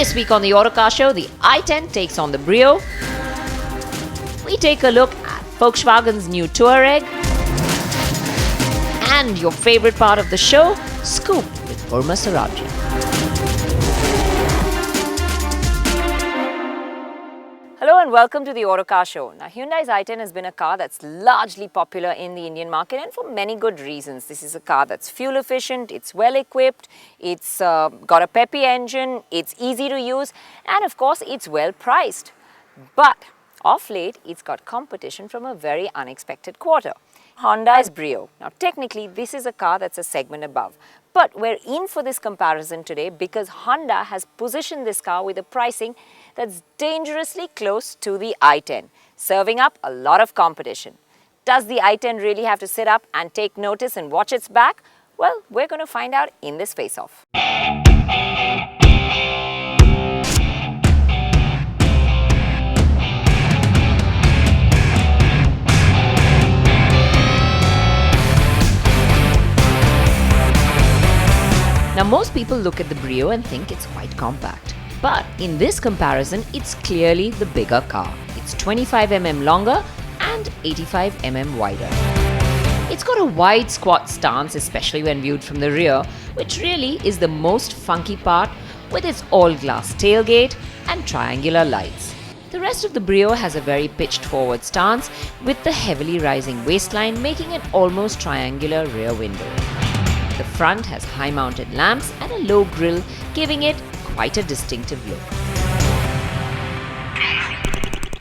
This week on the Autocar Show, the i10 takes on the Brio. We take a look at Volkswagen's new Touareg. And your favorite part of the show, Scoop with Urma Saraji. Hello and welcome to the Autocar Show. Now, Hyundai's i10 has been a car that's largely popular in the Indian market and for many good reasons. This is a car that's fuel efficient, it's well equipped, it's got a peppy engine, it's easy to use, and of course it's well priced. But of late, it's got competition from a very unexpected quarter. Hyundai's Brio. Now, technically, this is a car that's a segment above. But we're in for this comparison today because Honda has positioned this car with a pricing that's dangerously close to the i10, serving up a lot of competition. Does the i10 really have to sit up and take notice and watch its back? Well, we're going to find out in this face-off. Now, most people look at the Brio and think it's quite compact. But in this comparison, it's clearly the bigger car. It's 25mm longer and 85mm wider. It's got a wide squat stance, especially when viewed from the rear, which really is the most funky part with its all-glass tailgate and triangular lights. The rest of the Brio has a very pitched forward stance with the heavily rising waistline making an almost triangular rear window. The front has high-mounted lamps and a low grille, giving it quite a distinctive look.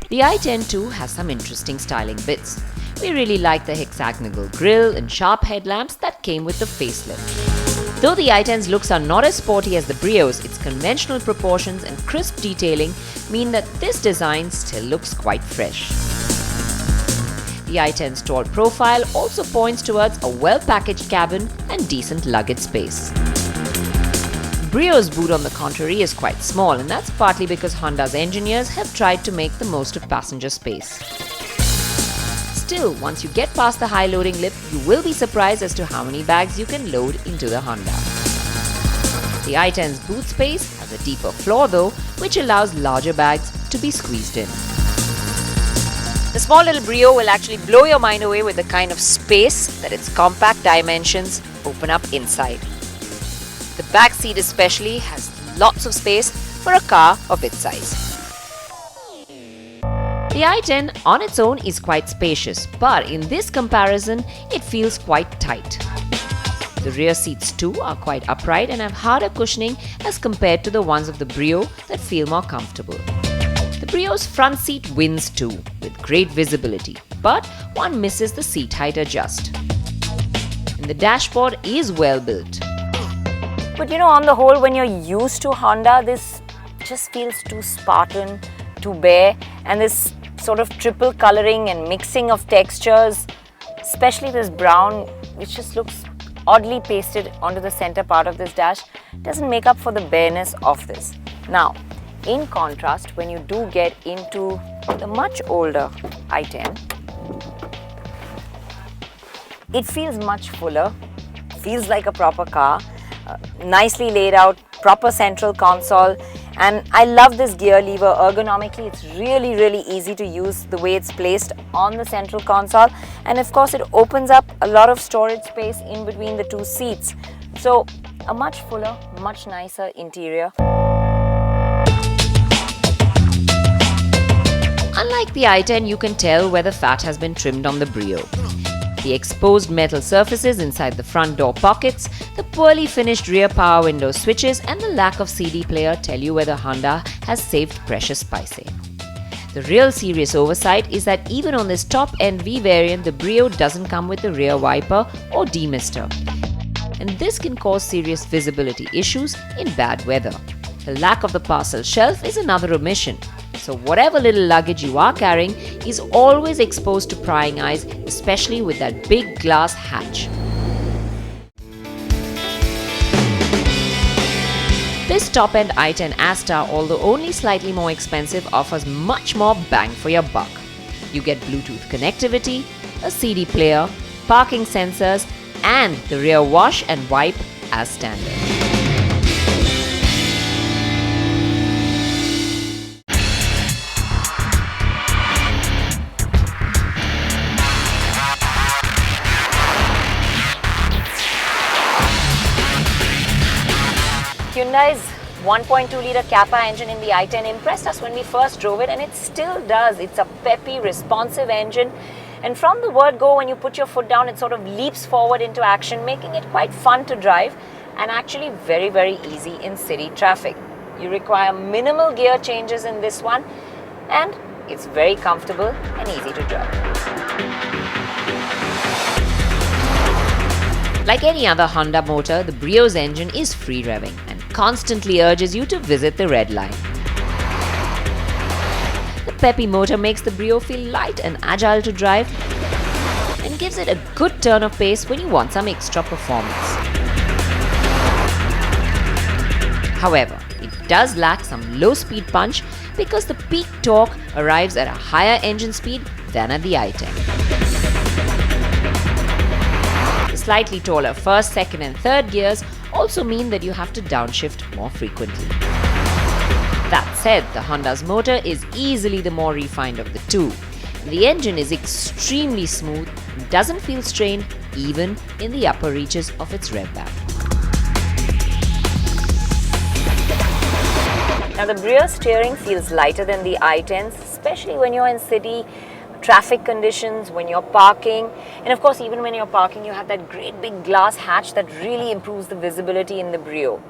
The i10 too has some interesting styling bits. We really like the hexagonal grille and sharp headlamps that came with the facelift. Though the i10's looks are not as sporty as the Brio's, its conventional proportions and crisp detailing mean that this design still looks quite fresh. The i10's tall profile also points towards a well-packaged cabin and decent luggage space. Brio's boot, on the contrary, is quite small, and that's partly because Honda's engineers have tried to make the most of passenger space. Still, once you get past the high loading lip, you will be surprised as to how many bags you can load into the Honda. The i10's boot space has a deeper floor though, which allows larger bags to be squeezed in. The small little Brio will actually blow your mind away with the kind of space that its compact dimensions open up inside. The back seat especially has lots of space for a car of its size. The i10 on its own is quite spacious, but in this comparison, it feels quite tight. The rear seats too are quite upright and have harder cushioning as compared to the ones of the Brio that feel more comfortable. The Brio's front seat wins too, with great visibility, but one misses the seat height adjust. And the dashboard is well built. But on the whole, when you're used to Honda, this just feels too Spartan, too bare, and this sort of triple coloring and mixing of textures, especially this brown, which just looks oddly pasted onto the center part of this dash, doesn't make up for the bareness of this. Now, in contrast, when you do get into the much older i10, it feels much fuller, feels like a proper car, nicely laid out, proper central console, and I love this gear lever. Ergonomically, it's really easy to use the way it's placed on the central console, and of course it opens up a lot of storage space in between the two seats. So a much fuller, much nicer interior. Unlike the i10, you can tell where the fat has been trimmed on the Brio. The exposed metal surfaces inside the front door pockets, the poorly finished rear power window switches, and the lack of CD player tell you whether Honda has saved precious spicing. The real serious oversight is that even on this top-end V variant, the Brio doesn't come with the rear wiper or demister. And this can cause serious visibility issues in bad weather. The lack of the parcel shelf is another omission. So whatever little luggage you are carrying is always exposed to prying eyes, especially with that big glass hatch. This top-end i10 Asta, although only slightly more expensive, offers much more bang for your buck. You get Bluetooth connectivity, a CD player, parking sensors, and the rear wash and wipe as standard. Hyundai's 1.2-litre Kappa engine in the i10 impressed us when we first drove it, and it still does. It's a peppy, responsive engine. And from the word go, when you put your foot down, it sort of leaps forward into action, making it quite fun to drive and actually very, very easy in city traffic. You require minimal gear changes in this one, and it's very comfortable and easy to drive. Like any other Honda motor, the Brio's engine is free revving and constantly urges you to visit the red line. The peppy motor makes the Brio feel light and agile to drive and gives it a good turn of pace when you want some extra performance. However, it does lack some low-speed punch because the peak torque arrives at a higher engine speed than at the i10. The slightly taller first, second and third gears also mean that you have to downshift more frequently. That said, the Honda's motor is easily the more refined of the two. The engine is extremely smooth and doesn't feel strained even in the upper reaches of its rev band. Now the Brio steering feels lighter than the i10s, especially when you're in city traffic conditions, when you're parking, and of course even when you're parking you have that great big glass hatch that really improves the visibility in the Brio.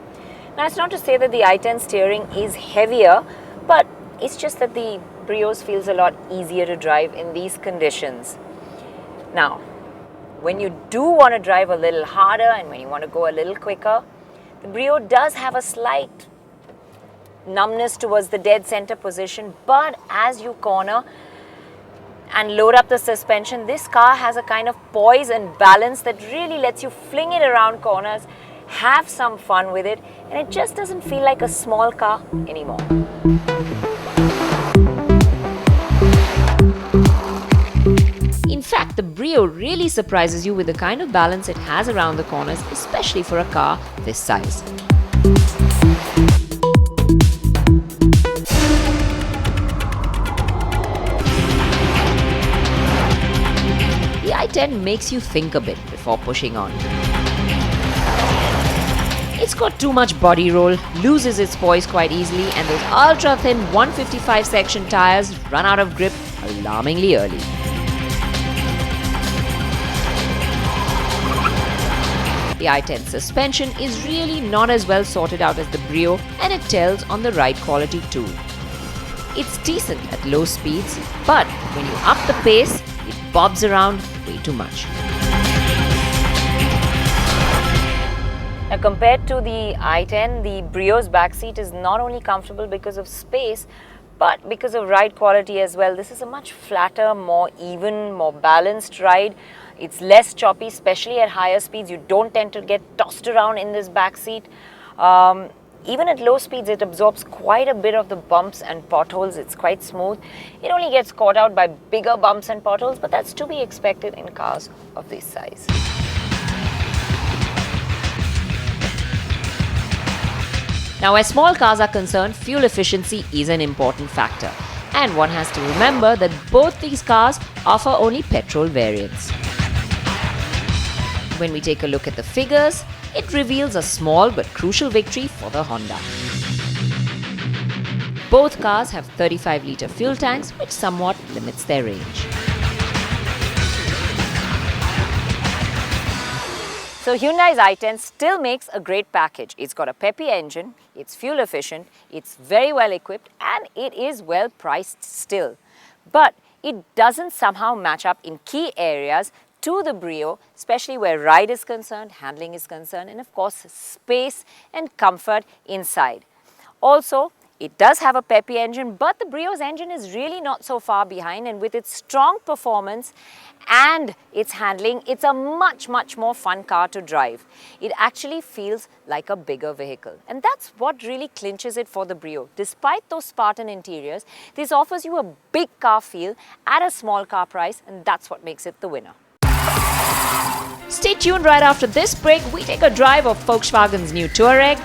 Now it's not to say that the i10 steering is heavier, but it's just that the Brios feels a lot easier to drive in these conditions. Now, when you do want to drive a little harder and when you want to go a little quicker, the Brio does have a slight numbness towards the dead center position, but as you corner and load up the suspension, this car has a kind of poise and balance that really lets you fling it around corners, have some fun with it, and it just doesn't feel like a small car anymore. In fact, the Brio really surprises you with the kind of balance it has around the corners, especially for a car this size. The i10 makes you think a bit before pushing on. It's got too much body roll, loses its poise quite easily, and those ultra-thin 155 section tires run out of grip alarmingly early. The i10 suspension is really not as well sorted out as the Brio, and it tells on the ride quality too. It's decent at low speeds, but when you up the pace, it bobs around way too much. Now compared to the i10, the Brio's backseat is not only comfortable because of space, but because of ride quality as well. This is a much flatter, more even, more balanced ride. It's less choppy, especially at higher speeds. You don't tend to get tossed around in this backseat. Even at low speeds, it absorbs quite a bit of the bumps and potholes. It's quite smooth. It only gets caught out by bigger bumps and potholes, but that's to be expected in cars of this size. Now, as small cars are concerned, fuel efficiency is an important factor. And one has to remember that both these cars offer only petrol variants. When we take a look at the figures, it reveals a small but crucial victory for the Honda. Both cars have 35-litre fuel tanks, which somewhat limits their range. So Hyundai's i10 still makes a great package. It's got a peppy engine, it's fuel efficient, it's very well equipped, and it is well priced still. But it doesn't somehow match up in key areas to the Brio, especially where ride is concerned, handling is concerned, and of course space and comfort inside. Also, it does have a peppy engine, but the Brio's engine is really not so far behind, and with its strong performance and its handling, it's a much more fun car to drive. It actually feels like a bigger vehicle, and that's what really clinches it for the Brio. Despite those Spartan interiors, this offers you a big car feel at a small car price, and that's what makes it the winner. Stay tuned. Right after this break, we take a drive of Volkswagen's new Touareg,